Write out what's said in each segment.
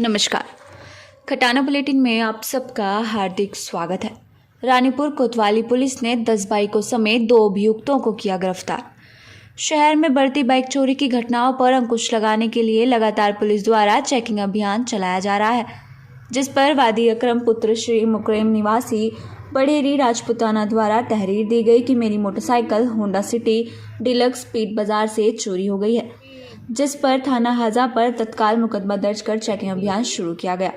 नमस्कार। खटाना बुलेटिन में आप सबका हार्दिक स्वागत है। रानीपुर कोतवाली पुलिस ने 10 बाइकों समेत 2 अभियुक्तों को किया गिरफ्तार। शहर में बढ़ती बाइक चोरी की घटनाओं पर अंकुश लगाने के लिए लगातार पुलिस द्वारा चेकिंग अभियान चलाया जा रहा है, जिस पर वादी अकरम पुत्र श्री मुकरेम निवासी बड़ेरी राजपुताना द्वारा तहरीर दी गई कि मेरी motorcycle Honda city deluxe speed बाजार से चोरी हो गई है, जिस पर थाना हाजा पर तत्काल मुकदमा दर्ज कर चेकिंग अभियान शुरू किया गया।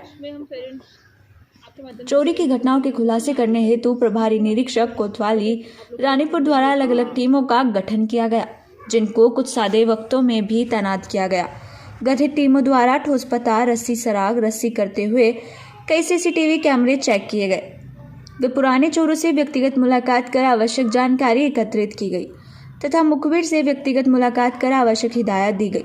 चोरी की घटनाओं के खुलासे करने हेतु प्रभारी निरीक्षक कोतवाली रानीपुर द्वारा अलग अलग टीमों का गठन किया गया, जिनको कुछ सादे वक्तों में भी तैनात किया गया। गठित टीमों द्वारा ठोस पता, रस्सी सराग रस्सी करते हुए कई सीसीटीवी कैमरे चेक किए गए। वे पुराने चोरों से व्यक्तिगत मुलाकात कर आवश्यक जानकारी एकत्रित की गई तथा मुखबिर से व्यक्तिगत मुलाकात कर आवश्यक हिदायत दी गई।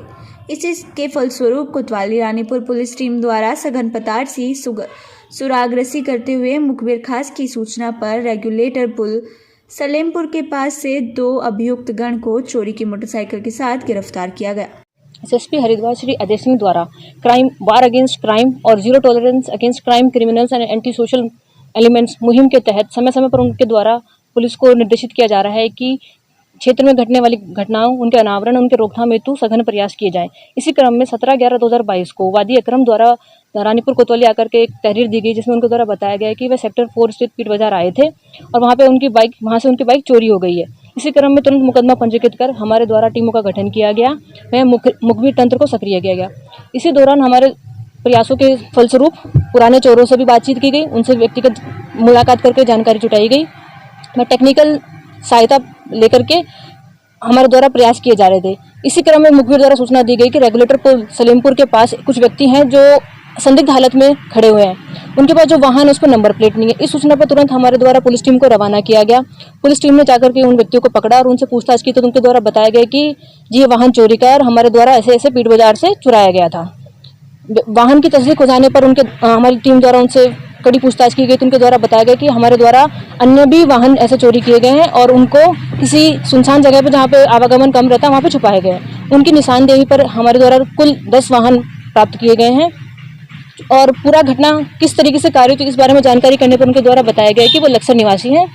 इसी के फलस्वरूप कोतवाली रानीपुर पुलिस टीम द्वारा सघन पतारसी सुरागरसी करते हुए मुखबिर खास की सूचना पर रेगुलेटर पुल सलेमपुर के पास से 2 अभियुक्त गण को चोरी की मोटरसाइकिल के साथ गिरफ्तार किया गया। एसएसपी हरिद्वार श्री अजय सिंह द्वारा क्राइम वार अगेंस्ट क्राइम और zero tolerance against crime criminals and anti social elements मुहिम के तहत समय समय पर उनके द्वारा पुलिस को निर्देशित किया जा रहा है कि क्षेत्र में घटने वाली घटनाओं, उनके अनावरण, उनके रोकथाम हेतु सघन प्रयास किए जाएं। इसी क्रम में 17/11/2022 को वादी अकरम द्वारा रानीपुर कोतवाली आकर के एक तहरीर दी गई, जिसमें उनके द्वारा बताया गया है कि वे सेक्टर 4 स्थित पीट बाजार आए थे और वहां से उनकी बाइक चोरी हो गई है। इसी क्रम में तुरंत मुकदमा पंजीकृत कर हमारे द्वारा टीमों का गठन किया गया, वह मुखबिर तंत्र को सक्रिय किया गया। इसी दौरान हमारे प्रयासों के फलस्वरूप पुराने चोरों से भी बातचीत की गई, उनसे व्यक्तिगत मुलाकात करके जानकारी जुटाई गई। मैं टेक्निकल सहायता लेकर के हमारे द्वारा प्रयास किए जा रहे थे। इसी क्रम में मुखबिर द्वारा सूचना दी गई कि रेगुलेटर पुल सलेमपुर के पास कुछ व्यक्ति हैं जो संदिग्ध हालत में खड़े हुए हैं, उनके पास जो वाहन है उस पर नंबर प्लेट नहीं है। इस सूचना पर तुरंत हमारे द्वारा पुलिस टीम को रवाना किया गया। पुलिस टीम ने जाकर के उन व्यक्तियों को पकड़ा और उनसे पूछताछ की तो उनके द्वारा बताया गया कि ये वाहन चोरी का और हमारे द्वारा ऐसे ऐसे पीट बाजार से चुराया गया था। वाहन की तस्दीक हो जाने पर हमारी टीम द्वारा उनसे कड़ी पूछताछ की गई तो उनके द्वारा बताया गया कि हमारे द्वारा अन्य भी वाहन ऐसे चोरी किए गए हैं और उनको किसी सुनसान जगह पर जहाँ पे आवागमन कम रहता है वहाँ पे छुपाए गए हैं। उनकी निशानदेही पर हमारे द्वारा कुल 10 वाहन प्राप्त किए गए हैं और पूरा घटना किस तरीके से कार्य हुई तो इस बारे में जानकारी करने पर उनके द्वारा बताया गया कि वो लक्सर निवासी हैं,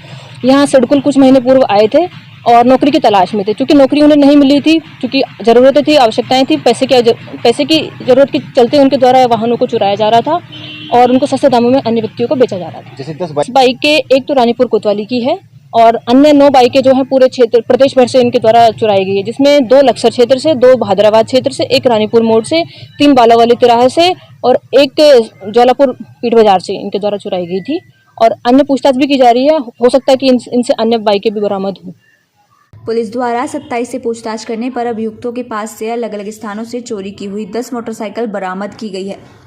यहाँ सड़कुल कुछ महीने पूर्व आए थे और नौकरी की तलाश में थे। क्योंकि नौकरी उन्हें नहीं मिली थी, क्योंकि ज़रूरतें थी, आवश्यकताएं थी, पैसे की ज़रूरत के चलते उनके द्वारा वाहनों को चुराया जा रहा था और उनको सस्ते दामों में अन्य व्यक्तियों को बेचा जा रहा था। जैसे 10 बाइकें एक तो रानीपुर कोतवाली की है और अन्य 9 बाइकें जो हैं पूरे क्षेत्र प्रदेश भर से इनके द्वारा चुराई गई है, जिसमें 2 लक्सर क्षेत्र से, 2 भादराबाद क्षेत्र से, 1 रानीपुर मोड़ से, 3 बालावाली तिराहे से और 1 ज्वालापुर पीट बाजार से इनके द्वारा चुराई गई थी और अन्य पूछताछ भी की जा रही है। हो सकता है कि इनसे अन्य बाइकें भी बरामद हों। पुलिस द्वारा 27 से पूछताछ करने पर अभियुक्तों के पास से अलग अलग स्थानों से चोरी की हुई 10 मोटरसाइकिल बरामद की गई है।